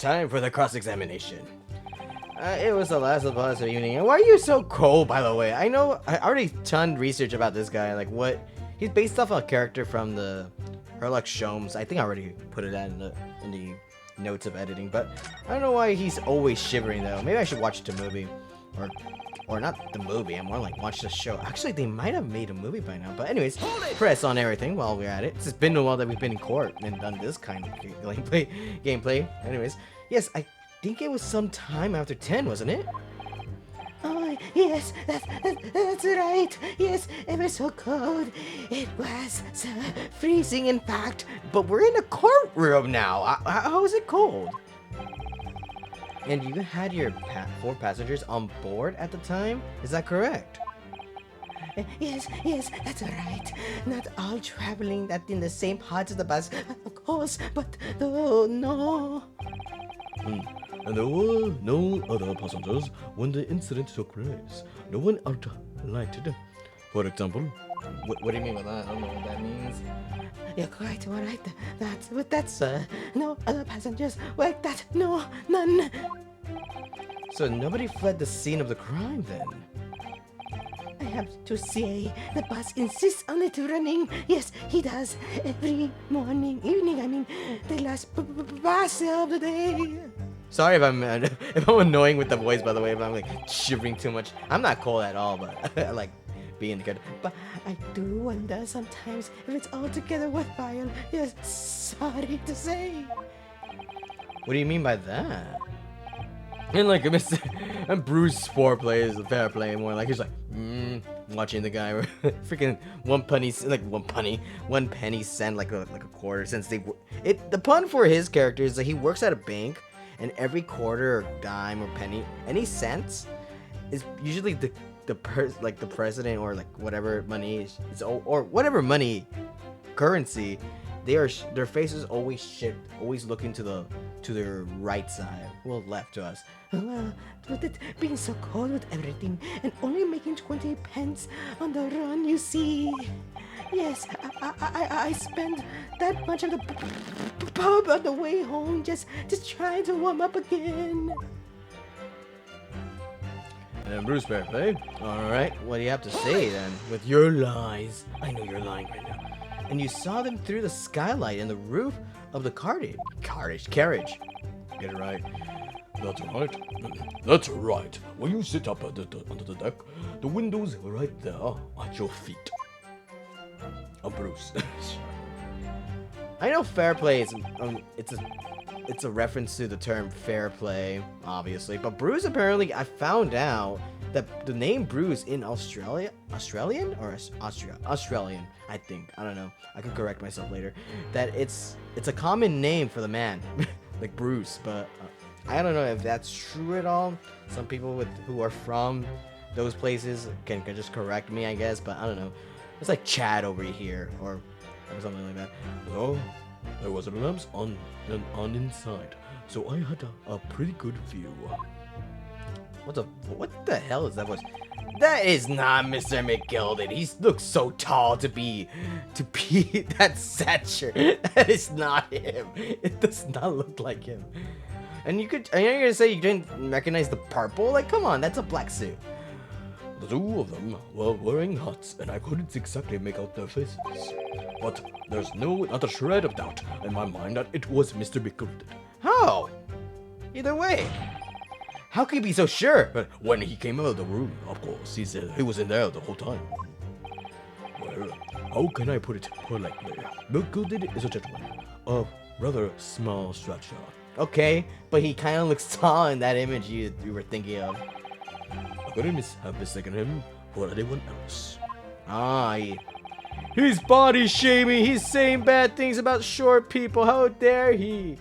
Time for the cross-examination. It was the last of us evening. And why are you so cold, by the way? I know I already done research about this guy. Like, what? He's based off a character from the Herlock Sholmes. I think I already put it in the notes of editing. But I don't know why he's always shivering though. Maybe I should watch the movie, or not the movie. I'm more like watch the show. Actually, they might have made a movie by now. But anyways, press on everything while we're at it. It's been a while that we've been in court and done this kind of gameplay. Anyways, yes, I think it was some time after 10, wasn't it? Oh, yes, that's right. Yes, it was so cold. It was so freezing, in fact. But we're in a courtroom now. How is it cold? And you had your 4 passengers on board at the time? Is that correct? Yes, that's right. Not all traveling that in the same parts of the bus, of course, but no. And there were no other passengers when the incident took place. No one alighted. For example, what do you mean by that? I don't know what that means. You're quite right. That's no other passengers like that. No, none. So nobody fled the scene of the crime then? I have to say, the bus insists on it running. Yes, he does. Every morning, evening, I mean, the last bus of the day. Sorry if I'm annoying with the voice, by the way, if I'm like shivering too much. I'm not cold at all, but I like being good. But I do wonder sometimes if it's altogether worthwhile. Yes, sorry to say. What do you mean by that? And like and Bruce foreplay is fair play more like he's like watching the guy freaking one penny cent like a quarter since the pun for his character is that he works at a bank and every quarter or dime or penny any cents is usually the president or like whatever money is or whatever money currency their faces always shift, always looking to their right side, well left to us. Well, with it being so cold with everything and only making 20 pence on the run, you see. Yes, I spent that much of the pub on the way home just trying to warm up again. And Bruce Fairplay, alright, what do you have to say then? With your lies. I know you're lying right now. And you saw them through the skylight and the roof of the carriage. Get it right. That's right. That's right. When you sit up under the deck, the window's right there at your feet. I'm Bruce. I know fair play is it's a reference to the term fair play, obviously. But Bruce apparently, I found out that the name Bruce in Australian, I think. I don't know. I can correct myself later. That it's a common name for the man, like Bruce. But I don't know if that's true at all. Some people who are from those places can just correct me, I guess. But I don't know. It's like Chad over here or something like that. No, there was lamps on inside, so I had a pretty good view. What the hell is that voice? That is not Mr. McGilded. He looks so tall to be that stature. That is not him. It does not look like him. And you're gonna say you didn't recognize the purple? Like, come on, that's a black suit. The two of them were wearing hats, and I couldn't exactly make out their faces. But there's not a shred of doubt in my mind that it was Mr. McGilded. How? Either way. How could he be so sure? But when he came out of the room, of course, he said he was in there the whole time. Well, how can I put it politely? McGilded is a gentleman of rather small stature. Okay, but he kind of looks tall in that image you were thinking of. I couldn't have mistaken him for anyone else. He's body shaming. He's saying bad things about short people. How dare he?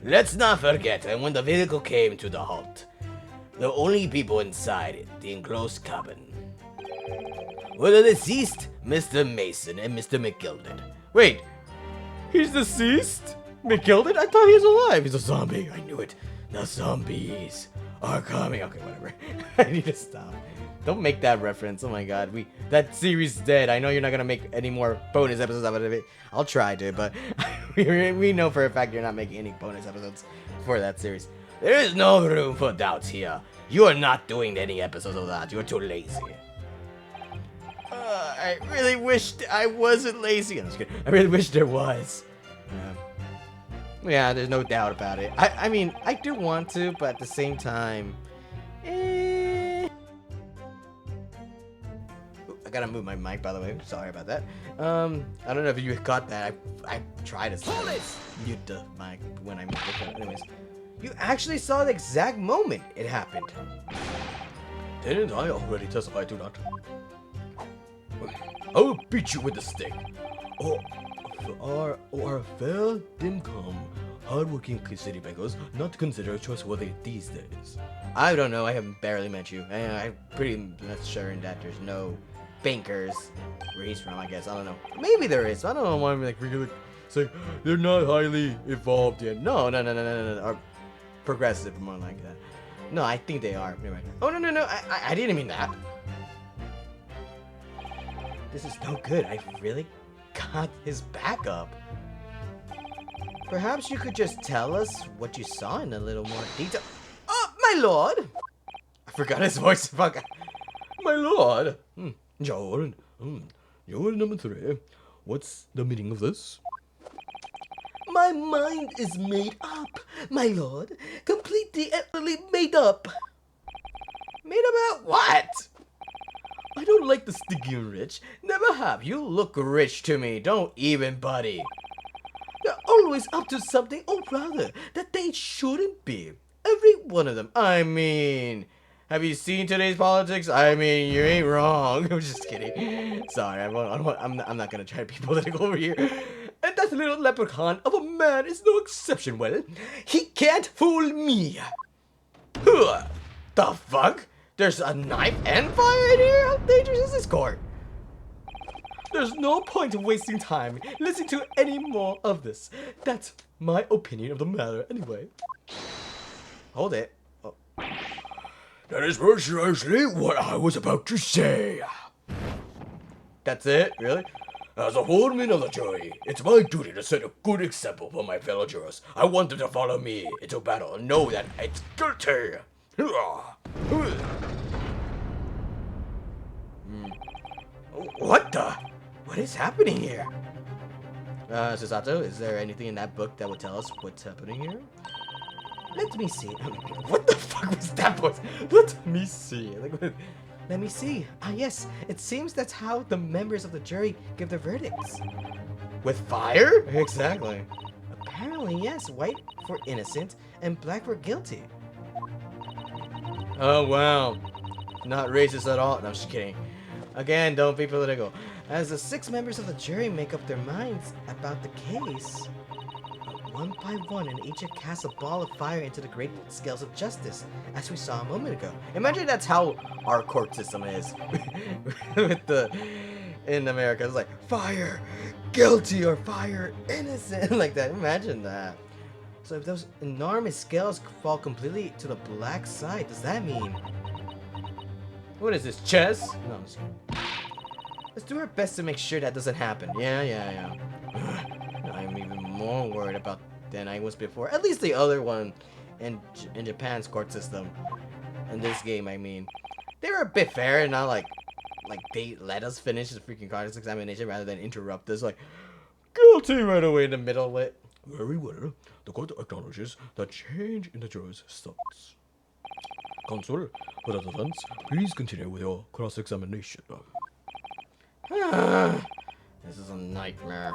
Let's not forget that when the vehicle came to the halt, the only people inside the enclosed cabin were the deceased Mr. Mason and Mr. McGilded. Wait, he's deceased? McGilded? I thought he was alive. He's a zombie. I knew it. The zombies are coming. Okay, whatever. I need to stop. Don't make that reference. Oh my god. That series is dead. I know you're not gonna make any more bonus episodes out of it. I'll try to, but we know for a fact you're not making any bonus episodes for that series. There is no room for doubts here. You are not doing any episodes of that. You're too lazy. I really wished I wasn't lazy. I'm just kidding. I really wish there was. Yeah, there's no doubt about it. I mean, I do want to, but at the same time, I gotta move my mic, by the way. Sorry about that. I don't know if you got that. I tried to mute the mic when I moved it. Anyways, you actually saw the exact moment it happened. Didn't I already testify to that? I will beat you with a stick. Or fair income, hardworking city bankers not considered trustworthy these days. I don't know. I have barely met you. I'm pretty much sure that there's no bankers where he's from. I guess I don't know. Maybe there is. I don't know why I'm like really Say they're not highly evolved yet. no. Or progressive, more like that. No, I think they are. Anyway. Oh no. I didn't mean that. This is no good. I really got his back up. Perhaps you could just tell us what you saw in a little more detail. Oh, my lord! I forgot his voice. Fuck. My lord! Joel, you're number 3. What's the meaning of this? My mind is made up, my lord. Completely and utterly made up. Made about what? I don't like the sticky and rich. Never have. You look rich to me. Don't even, buddy. They're always up to something, or rather, that they shouldn't be. Every one of them. I mean, have you seen today's politics? I mean, you ain't wrong. I'm just kidding. Sorry, I'm not gonna try to be political over here. And that little leprechaun of a man is no exception. Well, He can't fool me. Huh. The fuck? There's a knife and fire in here? How dangerous is this court? there's no point in wasting time listening to any more of this. That's my opinion of the matter anyway. Hold it. Oh. That is precisely what I was about to say. That's it? Really? As a foreman of the jury, it's my duty to set a good example for my fellow jurors. I want them to follow me into battle and know that it's guilty. What the? What is happening here? Susato, is there anything in that book that would tell us what's happening here? Let me see. What the fuck was that voice? Let me see. Let me see. Ah, yes. It seems that's how the members of the jury give their verdicts. With fire? Exactly. Apparently, yes. White for innocent and black for guilty. Oh, wow. Not racist at all. No, I'm just kidding. Again, don't be political. As the 6 members of the jury make up their minds about the case, one by one, and each casts a ball of fire into the great scales of justice, as we saw a moment ago. Imagine that's how our court system is. In America, it's like fire guilty or fire innocent, like that. Imagine that. So if those enormous scales fall completely to the black side, does that mean? What is this, chess? No, I'm just kidding. Let's do our best to make sure that doesn't happen. Yeah. I'm even more worried about than I was before. At least the other one in Japan's court system. In this game, I mean. They were a bit fair and not like they let us finish the freaking card examination rather than interrupt us like guilty right away in the middle of it. Very well. The court acknowledges the change in the jurors' thoughts. Counsel, for the defense, please continue with your cross-examination. This is a nightmare.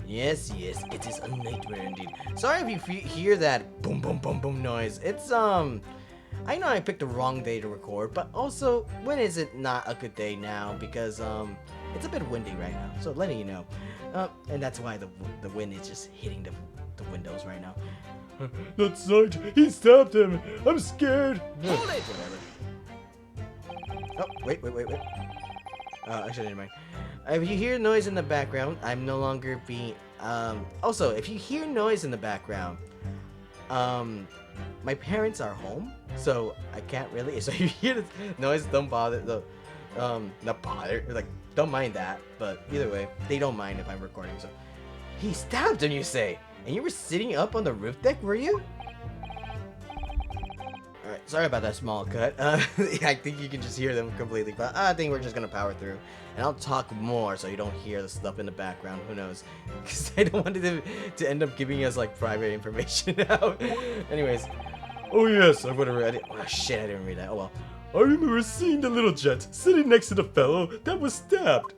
Yes, it is a nightmare indeed. Sorry if you hear that boom, boom, boom, boom noise. It's, I know I picked the wrong day to record, but also, when is it not a good day now? Because, it's a bit windy right now, so letting you know. And that's why the wind is just hitting the windows right now. That's right, he stabbed him. I'm scared. Hold it! Whatever. Oh, wait. Actually, never mind. If you hear noise in the background, I'm no longer being, also, if you hear noise in the background, my parents are home, so I can't really, so if you hear the noise, don't bother, not bother, like, don't mind that, but either way, they don't mind if I'm recording, so, He stabbed him, you say? And you were sitting up on the roof deck, were you? Alright, sorry about that small cut. I think you can just hear them completely, but I think we're just gonna power through. And I'll talk more so you don't hear the stuff in the background, who knows. Because I don't want it to end up giving us, like, private information out. Anyways. Oh yes, I would have read it. Oh shit, I didn't read that. Oh well. I remember seeing the little jet sitting next to the fellow that was stabbed.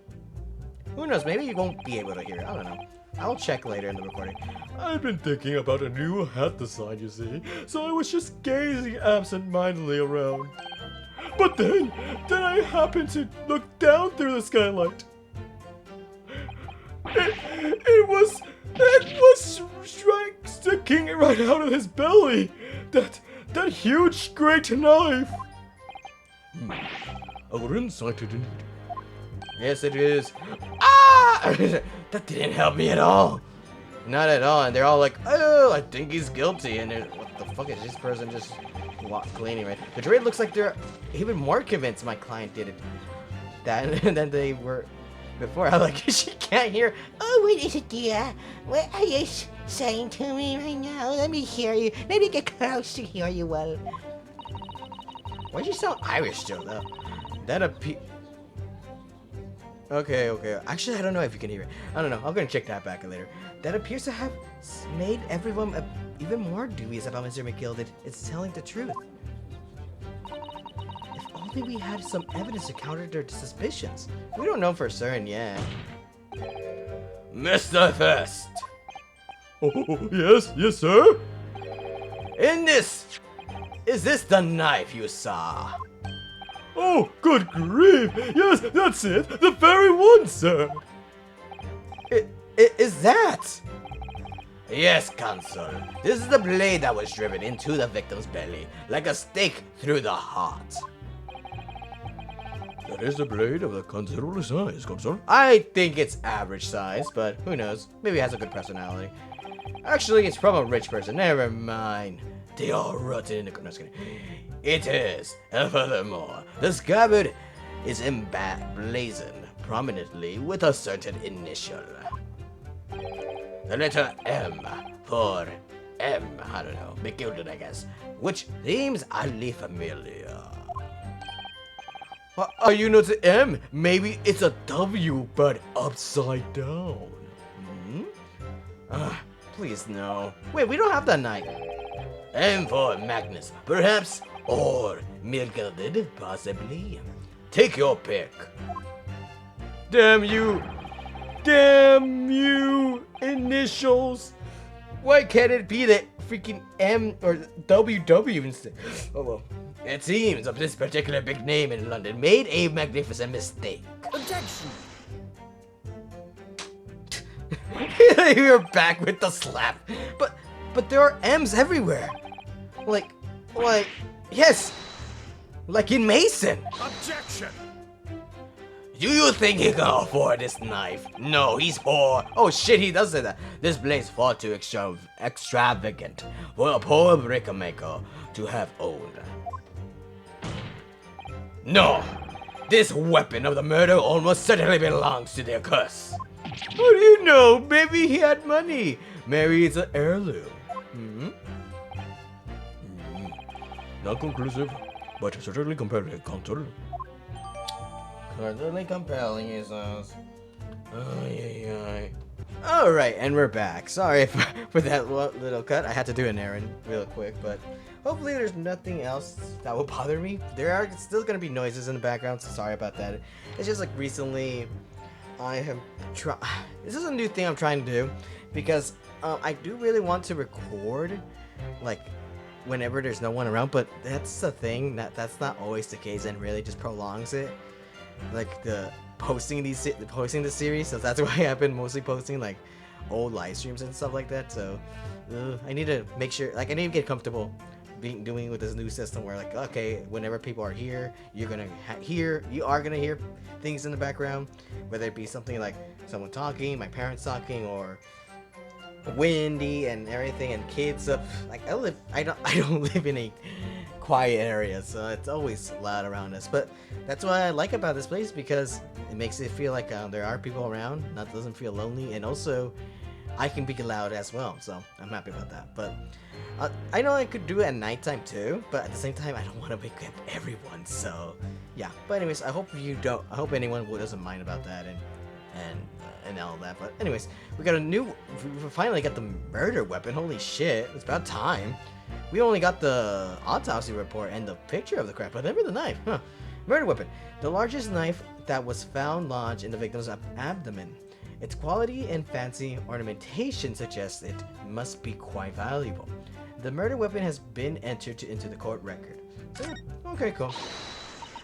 Who knows, maybe you won't be able to hear it. I don't know. I'll check later in the recording. I've been thinking about a new hat design, you see, so I was just gazing absent-mindedly around. But then I happened to look down through the skylight. It was sticking right out of his belly. That huge great knife. Our insight didn't. Yes, it is. Ah! That didn't help me at all. Not at all. And they're all like, oh, I think he's guilty. And they're, what the fuck is this person just cleaning, right? The jury looks like they're even more convinced my client did it than they were before. I'm like, she can't hear. Oh, what is it, dear? What are you saying to me right now? Let me hear you. Let me get close to hear you well. Why'd you sound Irish, Joe, though? Okay. Actually, I don't know if you can hear it. I don't know. I'm gonna check that back later. That appears to have made everyone even more dubious about Mr. McGilded. It's telling the truth. If only we had some evidence to counter their suspicions. We don't know for certain yet. Mr. Fest! Oh, yes, sir? Is this the knife you saw? Oh, good grief! Yes, that's it! The very one, sir! Is that? Yes, Consul. This is the blade that was driven into the victim's belly, like a stake through the heart. That is a blade of a considerable size, Consul. I think it's average size, but who knows? Maybe it has a good personality. Actually, it's from a rich person. Never mind. They are rotten in the... No, just kidding. It is. And furthermore, the scabbard is emblazoned prominently with a certain initial. The letter M for I don't know, McGilded, I guess, which seems oddly familiar. Are you not the M? Maybe it's a W, but upside down. Please no. Wait, we don't have that knife. M for Magnus, perhaps, or McGilded, possibly. Take your pick. Damn you! Damn you! Initials! Why can't it be the freaking M or WW instead? Oh well. It seems of this particular big name in London made a magnificent mistake. Objection! You're back with the slap. But there are M's everywhere. Like, yes! Like in Mason! Objection! Do you think he can afford this knife? No, he's poor. Oh shit, he does say that. This blade's far too extravagant for a poor brickmaker to have owned. No! This weapon of the murder almost certainly belongs to the curse. How do you know? Maybe he had money. Maybe it's an heirloom. Not conclusive, but certainly compelling, Consul. Certainly compelling, he says. Alright, and we're back. Sorry for that little cut. I had to do an errand real quick, but hopefully there's nothing else that will bother me. There are still going to be noises in the background, so sorry about that. It's just like recently I have tried... This is a new thing I'm trying to do, because I do really want to record, like, whenever there's no one around, but that's the thing, that's not always the case and really just prolongs it. Like the posting the series, so that's why I've been mostly posting like old live streams and stuff like that. So I need to make sure, like, I need to get comfortable doing with this new system where, like, okay, whenever people are here, you are gonna hear things in the background, whether it be something like someone talking, my parents talking, or windy and everything, and kids up. Like I don't live in a quiet area, so it's always loud around us. But that's what I like about this place, because it makes it feel like there are people around. Doesn't feel lonely, and also I can be loud as well, so I'm happy about that. But I know I could do it at nighttime too, but at the same time, I don't want to wake up everyone. So yeah. But anyways, I hope you don't. I hope anyone doesn't mind about that and all that. But anyways, we finally got the murder weapon. Holy shit! It's about time. We only got the autopsy report and the picture of the crap, but never the knife. Huh? Murder weapon. The largest knife that was found lodged in the victim's abdomen. Its quality and fancy ornamentation suggests it must be quite valuable. The murder weapon has been entered into the court record. So, okay, cool.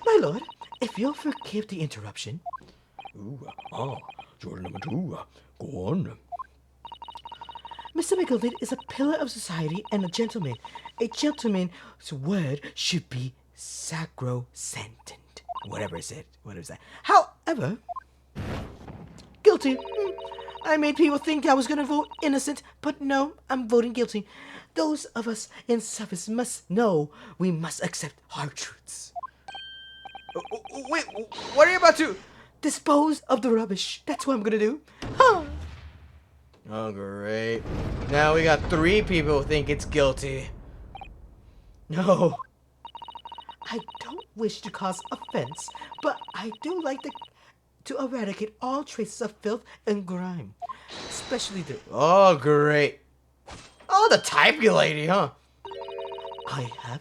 My lord, if you'll forgive the interruption. Jordan number 2. Go on. Mr. McGilded is a pillar of society and a gentleman. A gentleman's word should be sacrosanct. Whatever is it? What is that? However, guilty. I made people think I was gonna vote innocent, but no, I'm voting guilty. Those of us in service must know we must accept hard truths. Wait, what are you about to? Dispose of the rubbish. That's what I'm gonna do. Huh. Oh, great. Now we got 3 people who think it's guilty. No. I don't wish to cause offense, but I do like to eradicate all traces of filth and grime, especially the. Oh, great. Oh, the typey lady, huh? I have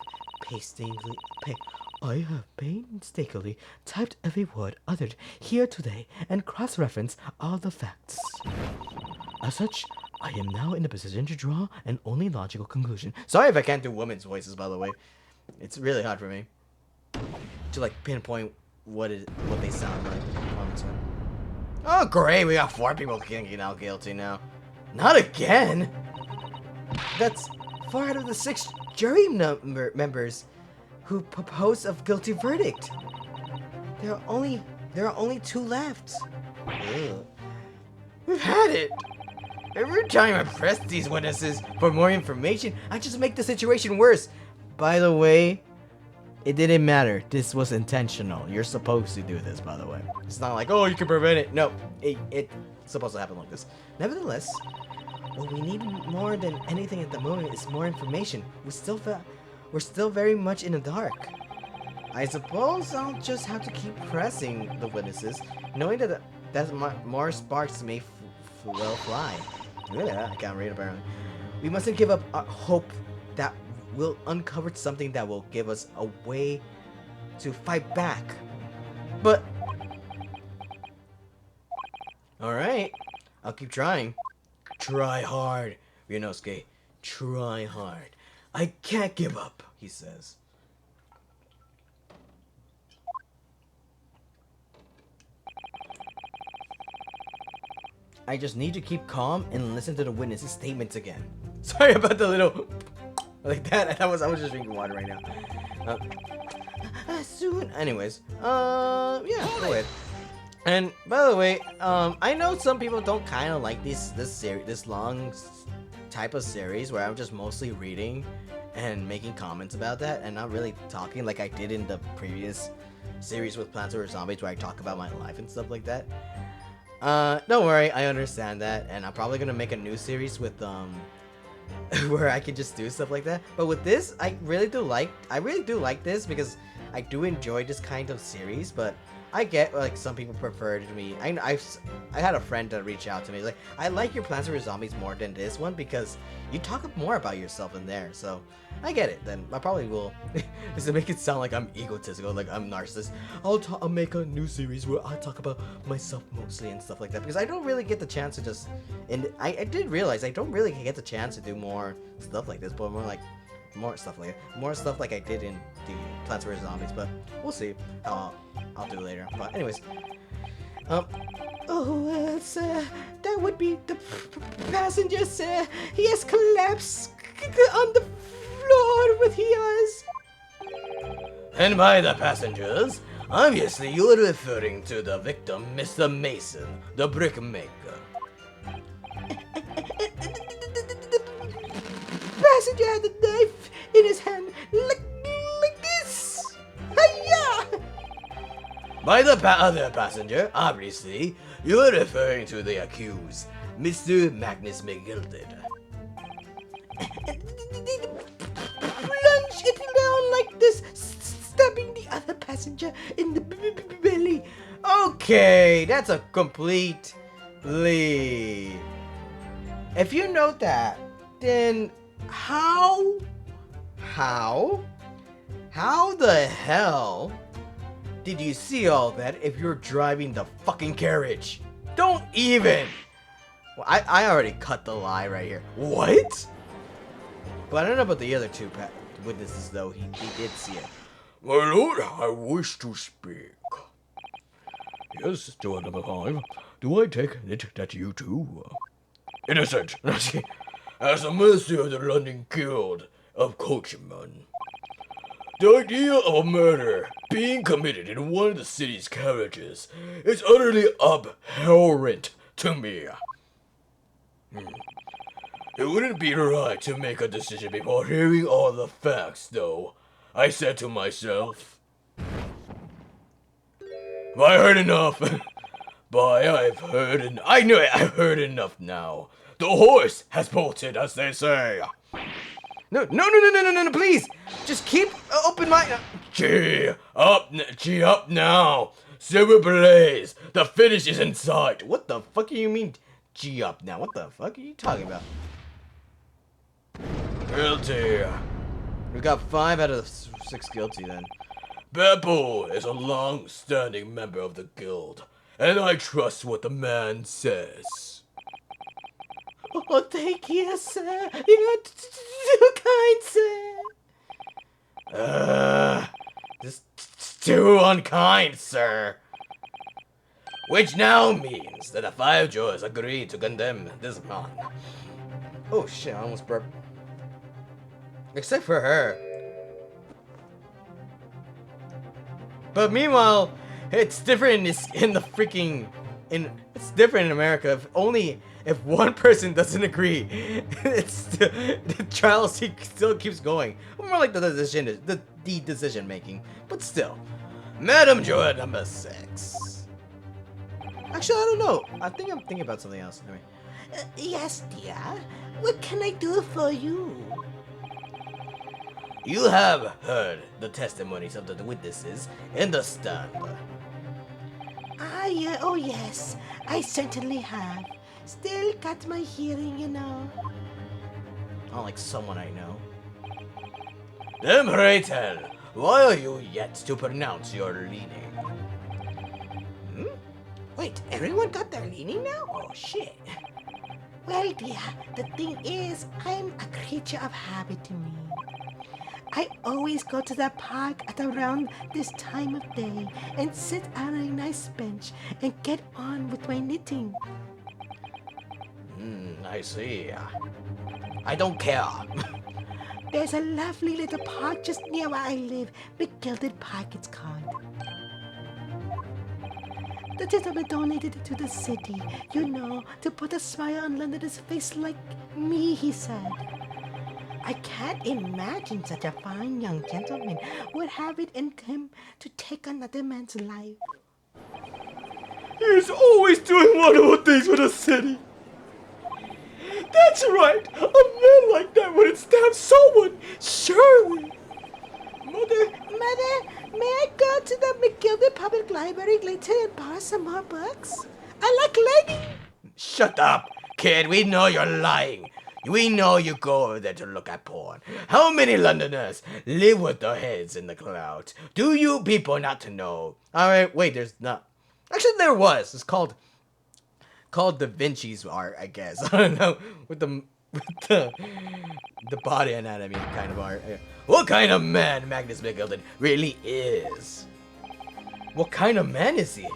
painstakingly typed every word uttered here today and cross-referenced all the facts. As such, I am now in a position to draw an only logical conclusion. Sorry if I can't do women's voices, by the way. It's really hard for me to like pinpoint what they sound like. Oh, great! We got 4 people getting now guilty now. Not again. That's 4 out of the 6 jury members who proposed a guilty verdict. There are only 2 left. Ugh. We've had it. Every time I press these witnesses for more information, I just make the situation worse. By the way, it didn't matter. This was intentional. You're supposed to do this, by the way. It's not like, oh, you can prevent it. No, it's supposed to happen like this. Nevertheless, what we need more than anything at the moment is more information. We're still very much in the dark. I suppose I'll just have to keep pressing the witnesses, knowing that more sparks may well fly. Yeah, I can't read apparently. We mustn't give up hope that we'll uncover something that will give us a way to fight back. But alright, I'll keep trying. Try hard, Ryunosuke. Try hard. I can't give up, he says. I just need to keep calm and listen to the witnesses' statements again. Sorry about the little like that. I was just drinking water right now. Soon. Anyways, yeah, go ahead. And by the way, I know some people don't kind of like this long type of series where I'm just mostly reading and making comments about that and not really talking like I did in the previous series with Plants vs Zombies where I talk about my life and stuff like that. Don't worry, I understand that, and I'm probably gonna make a new series with where I can just do stuff like that. But with this, I really do like this because I do enjoy this kind of series. But I get like some people prefer to me. I had a friend that reached out to me like, I like your Plants vs Zombies more than this one because you talk more about yourself in there. So I get it. Then I probably will. Just to make it sound like I'm egotistical, like I'm narcissist. I'll make a new series where I talk about myself mostly and stuff like that because I don't really get the chance to just. And I did realize I don't really get the chance to do more stuff like this, but more stuff like I did in the Plants vs Zombies. But we'll see how I'll do later. But anyways, Oh, sir, that would be the passenger, sir. He has collapsed on the floor with his. And by the passengers, obviously you are referring to the victim, Mr. Mason, the brick maker. Passenger had the knife in his hand, like this. Hiya! By the other passenger, obviously, you are referring to the accused, Mr. Magnus McGilded. Plunge it down like this, stabbing the other passenger in the belly. Okay, that's a completely... If you know that, then how the hell did you see all that if you're driving the fucking carriage? Don't even! Well, I already cut the lie right here. What? But I don't know about the other two witnesses, though. He did see it. My lord, I wish to speak. Yes, steward number 5. Do I take it that you too? Innocent. As a member of the London Guild of Coachmen. The idea of a murder being committed in one of the city's carriages is utterly abhorrent to me. It wouldn't be right to make a decision before hearing all the facts, though, I said to myself. Have I heard enough? Boy, I've heard I knew it, I've heard enough now. The horse has bolted, as they say. No, please! Just keep open mind. Gee up now. Silver Blaze, the finish is in sight. What the fuck do you mean, G up now? What the fuck are you talking about? Guilty. We got 5 out of 6 guilty then. Beppo is a long-standing member of the guild, and I trust what the man says. Oh, thank you, sir. You're too kind, sir. Just too unkind, sir. Which now means that the 5 jurors agree to condemn this man. Oh shit, I almost burped. Except for her. But meanwhile, it's different in the freaking... It's different in America. If one person doesn't agree, the trial still keeps going. More like the decision making. But still. Madam Juror number 6. Actually, I don't know. I think I'm thinking about something else. Anyway. Yes, dear. What can I do for you? You have heard the testimonies of the witnesses in the stand. Oh yes, I certainly have. Still got my hearing, you know. Not like someone I know. Then pray tell, why are you yet to pronounce your leaning? Wait, everyone got their leaning now? Oh shit. Well, dear, the thing is, I'm a creature of habit to me. I always go to the park at around this time of day and sit on a nice bench and get on with my knitting. I see. I don't care. There's a lovely little park just near where I live. McGilded Park, it's called. The gentleman donated it to the city, you know, to put a smile on Londoner's face like me, he said. I can't imagine such a fine young gentleman would have it in him to take another man's life. He's always doing wonderful things for the city. That's right. A man like that wouldn't stab someone, surely. Mother, may I go to the McGilded Public Library later and borrow some more books? I like learning. Shut up, kid. We know you're lying. We know you go over there to look at porn. How many Londoners live with their heads in the clouds? Do you people not to know? Alright, wait, there's not. Actually, there was. It's called Da Vinci's art, I guess. I don't know. With the body anatomy kind of art. What kind of man Magnus McGilded really is? What kind of man is he?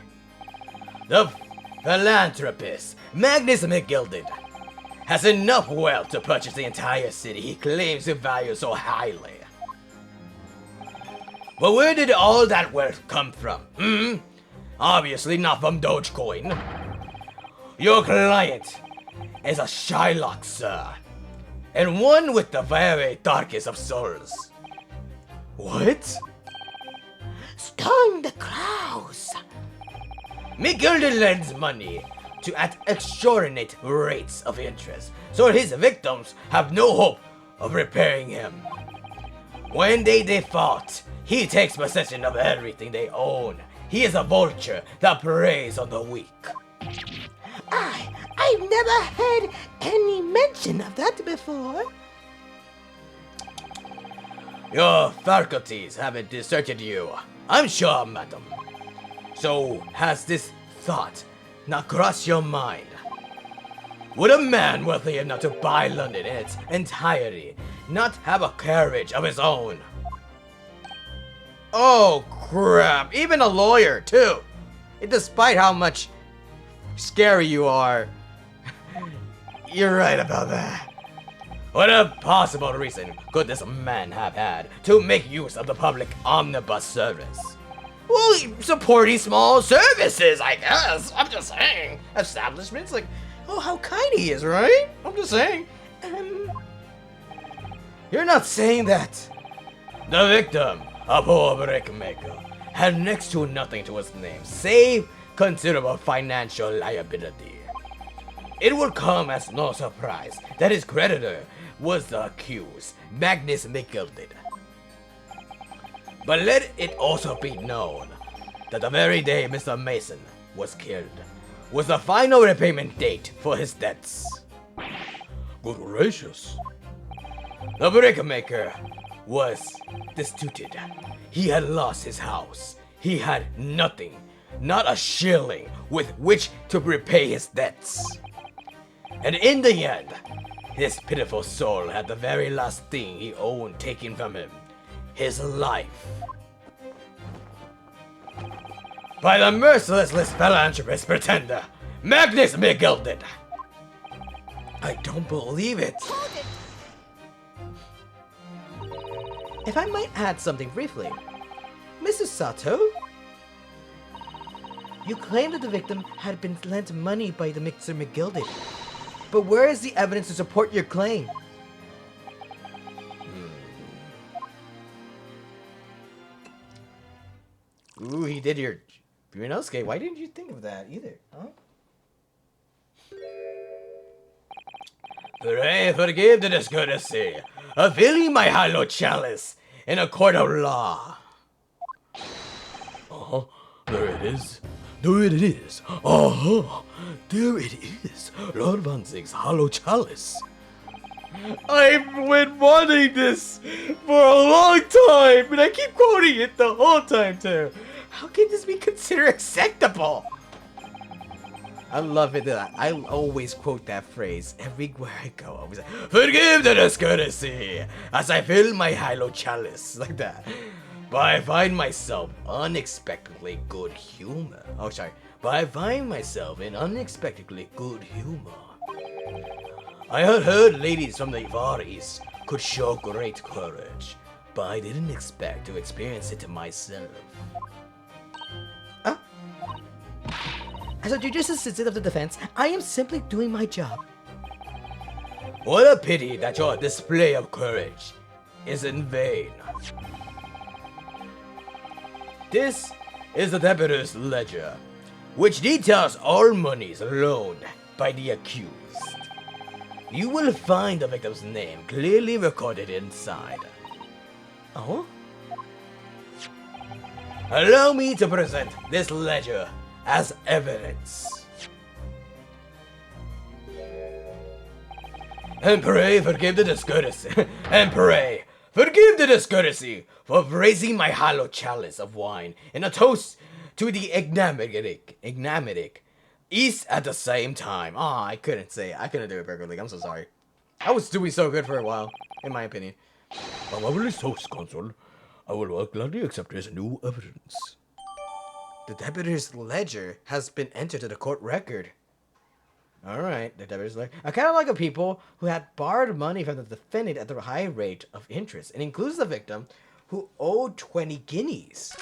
The philanthropist Magnus McGilded has enough wealth to purchase the entire city he claims to value so highly. But where did all that wealth come from? Obviously not from Dogecoin. Your client is a Shylock, sir. And one with the very darkest of souls. What? Storm the Crows. McGilded lends money to at extraordinary rates of interest, so his victims have no hope of repaying him. When they default, he takes possession of everything they own. He is a vulture that preys on the weak. I've never heard any mention of that before. Your faculties haven't deserted you, I'm sure, madam. So, has this thought not crossed your mind? Would a man wealthy enough to buy London in its entirety not have a carriage of his own? Oh crap, even a lawyer too! Despite how much scary you are, you're right about that. What a possible reason could this man have had to make use of the public omnibus service? Well, supporting small services, I guess. I'm just saying. Establishments, like, oh, how kind he is, right? I'm just saying. You're not saying that. The victim, a poor brickmaker, had next to nothing to his name, save considerable financial liability. It would come as no surprise that his creditor was the accused, Magnus McGilded. But let it also be known that the very day Mr. Mason was killed was the final repayment date for his debts. Good gracious. The brickmaker was destitute. He had lost his house. He had nothing, not a shilling with which to repay his debts. And in the end, his pitiful soul had the very last thing he owned taken from him, his life. By the merciless philanthropist pretender, Magnus McGilded. I don't believe it. If I might add something briefly, Mrs. Sato, you claim that the victim had been lent money by the Mr. McGilded. But where is the evidence to support your claim? Ooh, he did your Brunelske. Why didn't you think of that either, huh? Pray forgive the discourtesy of filling my hollow chalice in a court of law. There it is. There it is. There it is. Lord Van Zig's hollow chalice. I've been wanting this for a long time, and I keep quoting it the whole time too. How can this be considered acceptable? I love it that I always quote that phrase everywhere I go. I always like, forgive the discourtesy as I fill my hollow chalice, like that. But I find myself unexpectedly good humor. Oh, sorry. But I find myself in unexpectedly good humor. I had heard ladies from the Far East could show great courage, but I didn't expect to experience it myself. As a judicial assistant of the defense, I am simply doing my job. What a pity that your display of courage is in vain. This is the debitor's ledger, which details all monies loaned by the accused. You will find the victim's name clearly recorded inside. Oh? Allow me to present this ledger as evidence. And pray forgive the discourtesy. And pray forgive the discourtesy for raising my hollow chalice of wine in a toast to the ignominic East at the same time. Ah, I couldn't say it. I couldn't do it perfectly. I'm so sorry. I was doing so good for a while, in my opinion. My marvelous host, Consul, I will gladly accept his new evidence. The debitor's ledger has been entered to the court record. Alright, the debitor's ledger. I kind of like the people who had borrowed money from the defendant at a high rate of interest. It includes the victim who owed 20 guineas.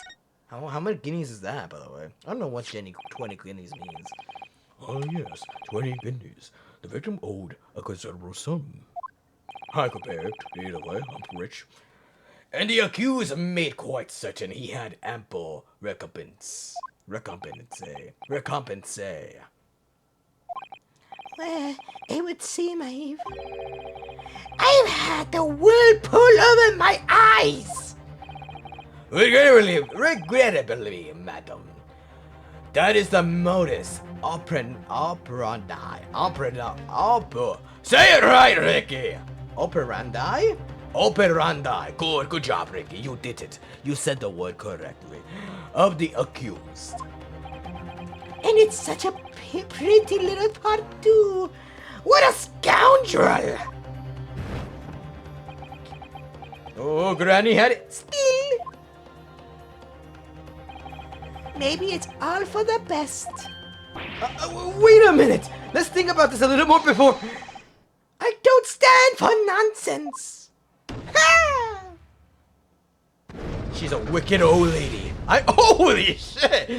How many guineas is that, by the way? I don't know what 20 guineas means. Oh yes, 20 guineas. The victim owed a considerable sum. I could pay it either way, I'm rich. And the accused made quite certain he had ample recompense. Well, it would seem I've had the world pull over my eyes. Regrettably, madam. That is the modus operandi. Say it right, Ricky. Operandi? Operandi. Good job, Ricky. You did it. You said the word correctly. Of the accused. And it's such a pretty little part too. What a scoundrel! Oh, Granny had it. Still, maybe it's all for the best. Wait a minute. Let's think about this a little more before. I don't stand for nonsense. Ha! She's a wicked old lady. Holy shit!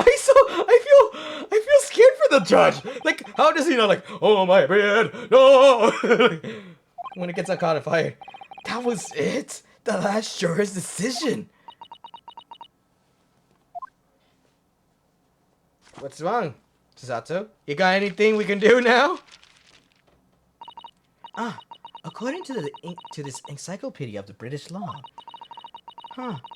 I feel scared for the judge. Like, how does he not like, oh my bed, no? When it gets caught on fire. That was it. The last juror's decision. What's wrong, Chisato? You got anything we can do now? According to this encyclopedia of the British law.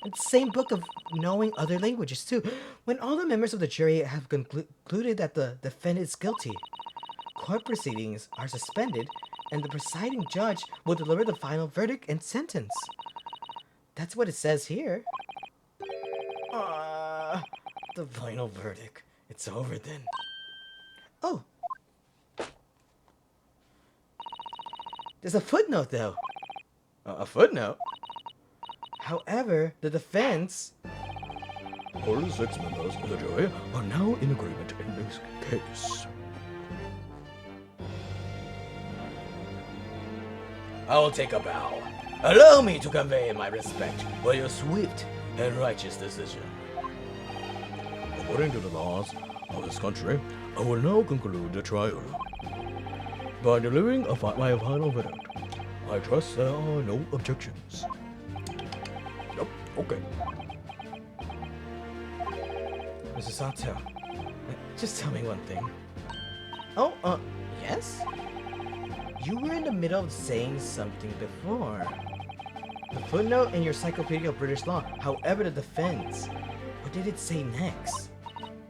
It's the same book of knowing other languages too. When all the members of the jury have concluded that the defendant is guilty, court proceedings are suspended and the presiding judge will deliver the final verdict and sentence. That's what it says here. The final verdict. It's over then. Oh. There's a footnote though. A footnote? However, the defense... All 6 members of the jury are now in agreement in this case. I'll take a bow. Allow me to convey my respect for your swift and righteous decision. According to the laws of this country, I will now conclude the trial. By delivering my final verdict, I trust there are no objections. Yep, okay. Mr. Sato, just tell me one thing. Oh, yes? You were in the middle of saying something before. The footnote in your Encyclopedia of British Law, however the defense. What did it say next?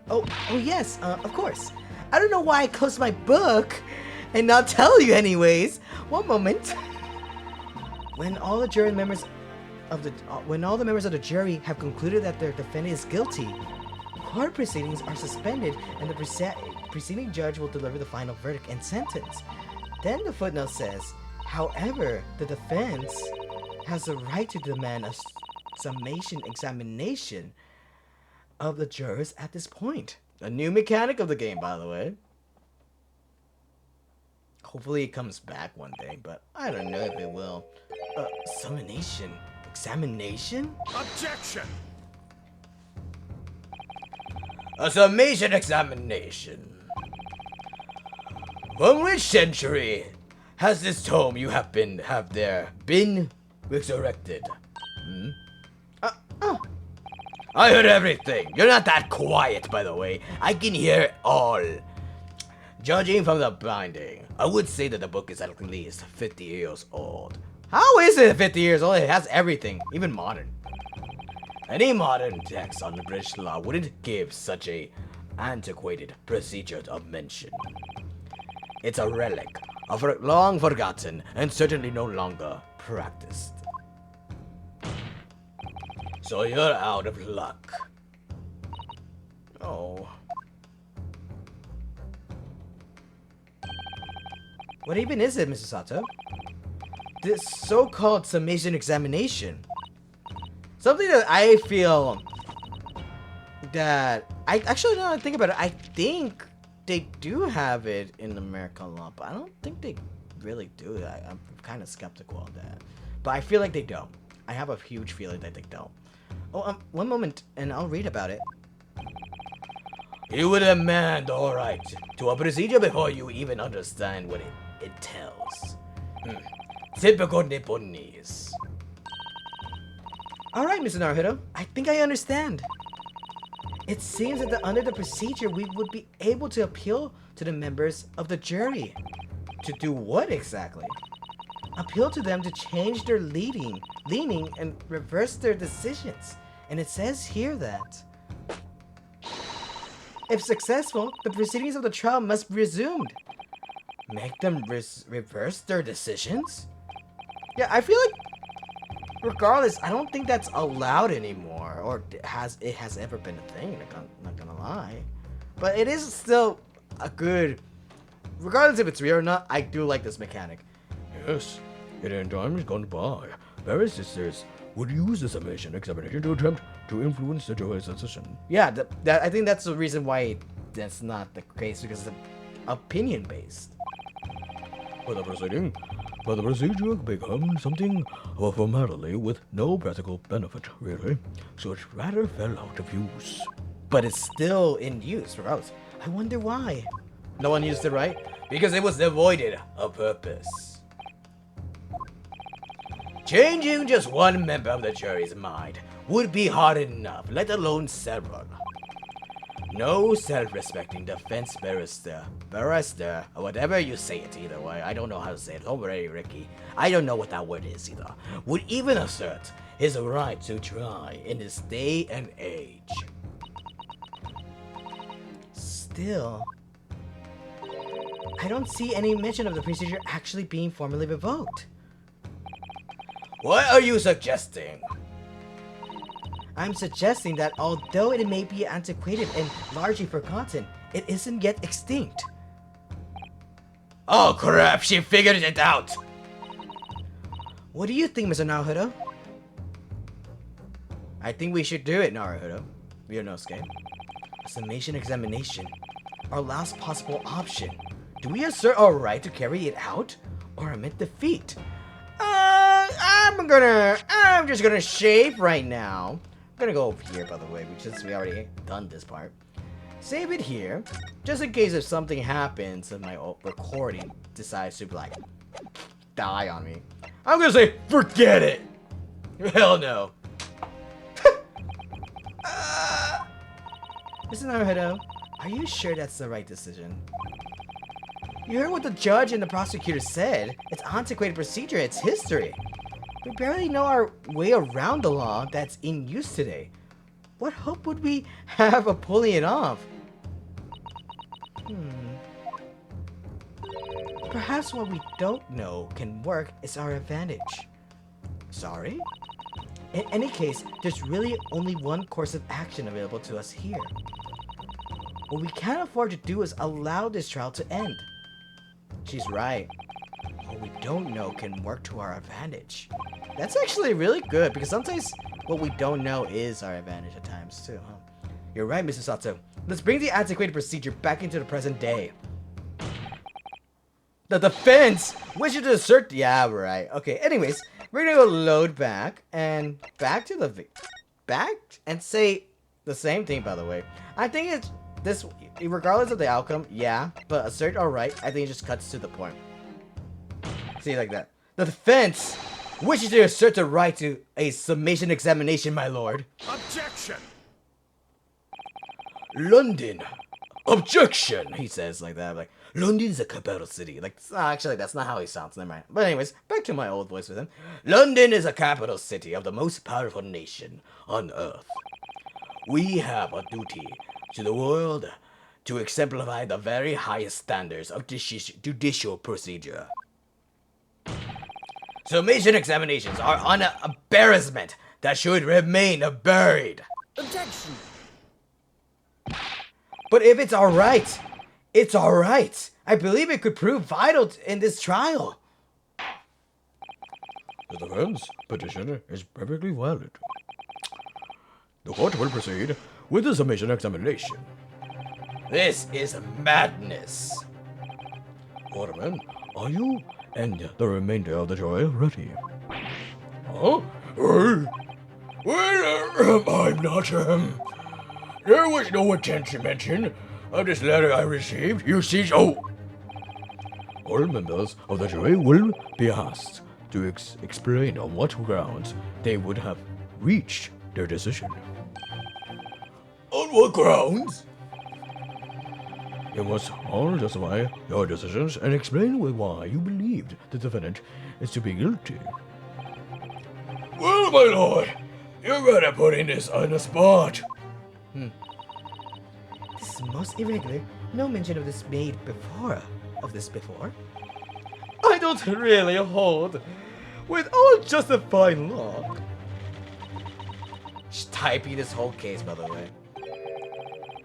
Oh yes, of course. I don't know why I closed my book and not tell you anyways. One moment. When all the members of the jury have concluded that their defendant is guilty, court proceedings are suspended and the preceding judge will deliver the final verdict and sentence. Then the footnote says, however, the defense has the right to demand a summation examination of the jurors at this point. A new mechanic of the game, by the way. Hopefully it comes back one day, but I don't know if it will. Summation? Examination? Objection! A summation examination. From which century has this tome you have been resurrected? I heard everything. You're not that quiet, by the way. I can hear it all. Judging from the binding, I would say that the book is at least 50 years old. How is it 50 years old? It has everything, even modern. Any modern text on the British law wouldn't give such a antiquated procedure of mention. It's a relic of long forgotten and certainly no longer practiced. So you're out of luck. Oh. What even is it, Mr. Sato? This so-called summation examination. Something that I feel that I actually, now that I think about it, I think they do have it in American law, but I don't think they really do. I'm kind of skeptical of that, but I feel like they don't. I have a huge feeling that they don't. Oh, one moment, and I'll read about it. You would demand all right to a procedure before you even understand what it tells. Typical Nipponese. Alright, Mr. Naruto, I think I understand. It seems that under the procedure, we would be able to appeal to the members of the jury. To do what exactly? Appeal to them to change their leaning and reverse their decisions. And it says here that if successful, the proceedings of the trial must be resumed. Make them reverse their decisions? Yeah, I feel like regardless, I don't think that's allowed anymore, or it has ever been a thing. I'm not gonna lie, but it is still a good, regardless if it's real or not. I do like this mechanic. Yes, yet in times gone by, various sisters would use the summation examination to attempt to influence the jury's decision. Yeah, that I think that's the reason why that's not the case, because it's opinion based. But the procedure became something of a formality with no practical benefit, really, so it rather fell out of use. But it's still in use, regardless. I wonder why. No one used it, right? Because it was devoid of purpose. Changing just one member of the jury's mind would be hard enough, let alone several. No self-respecting defense barrister, or whatever you say it either way, I don't know how to say it, don't worry Ricky, I don't know what that word is either, would even assert his right to try in this day and age. Still, I don't see any mention of the procedure actually being formally revoked. What are you suggesting? I'm suggesting that although it may be antiquated and largely forgotten, it isn't yet extinct. Oh crap, she figured it out! What do you think, Mr. Naruto? I think we should do it, Naruto. Ryunosuke. A summation examination. Our last possible option. Do we assert our right to carry it out, or admit defeat? I'm just gonna shave right now. I'm gonna go over here, by the way, since we already done this part. Save it here, just in case if something happens and my recording decides to like die on me. I'm gonna say, forget it! Hell no. Mr. Naruto, are you sure that's the right decision? You heard what the judge and the prosecutor said. It's antiquated procedure, it's history. We barely know our way around the law that's in use today. What hope would we have of pulling it off? Perhaps what we don't know can work is our advantage. Sorry? In any case, there's really only one course of action available to us here. What we can't afford to do is allow this trial to end. She's right. What we don't know can work to our advantage. That's actually really good, because sometimes what we don't know is our advantage at times too, huh? You're right, Mrs. Sato. Let's bring the antiquated procedure back into the present day. The defense wishes to assert. Yeah, right. Okay. Anyways, we're gonna go load back and back to the back and say the same thing. By the way, I think it's this, regardless of the outcome. Yeah, but assert all right. I think it just cuts to the point. See, like that. The defense wishes to assert the right to a summation examination, my lord. Objection! London. Objection, he says like that. Like, London is a capital city. Like, actually, that's not how he sounds. Never mind. But anyways, back to my old voice with him. London is a capital city of the most powerful nation on earth. We have a duty to the world to exemplify the very highest standards of judicial procedure. Summation examinations are an embarrassment that should remain buried. Objection! But if it's alright, it's alright. I believe it could prove vital in this trial. The defense petition is perfectly valid. The court will proceed with the summation examination. This is madness. Waterman, are you and the remainder of the jury ready? Huh? Well, I'm not, there was no intent to mention of this letter I received. You see, all members of the jury will be asked to explain on what grounds they would have reached their decision. On what grounds? You must all justify your decisions and explain why you believed the defendant is to be guilty. Well, my lord, you gotta put in this on the spot. This is most irregular. No mention of this made before. I don't really hold with all justifying law. She's typing this whole case, by the way.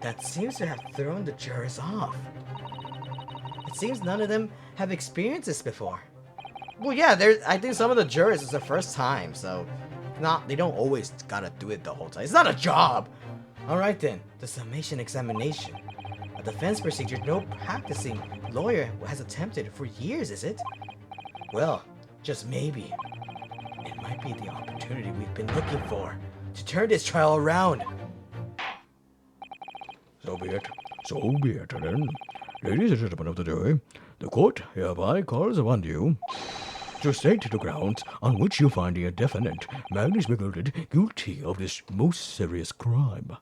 That seems to have thrown the jurors off. It seems none of them have experienced this before. Well, yeah, I think some of the jurors it's the first time, so they don't always gotta do it the whole time. It's not a job. All right then, The summation examination. A defense procedure no practicing lawyer has attempted for years, is it? Well, just maybe. It might be the opportunity we've been looking for to turn this trial around. So be it. So be it, then. Ladies and gentlemen of the jury, the court hereby calls upon you to state the grounds on which you find the defendant, Magnus McLeod, guilty of this most serious crime.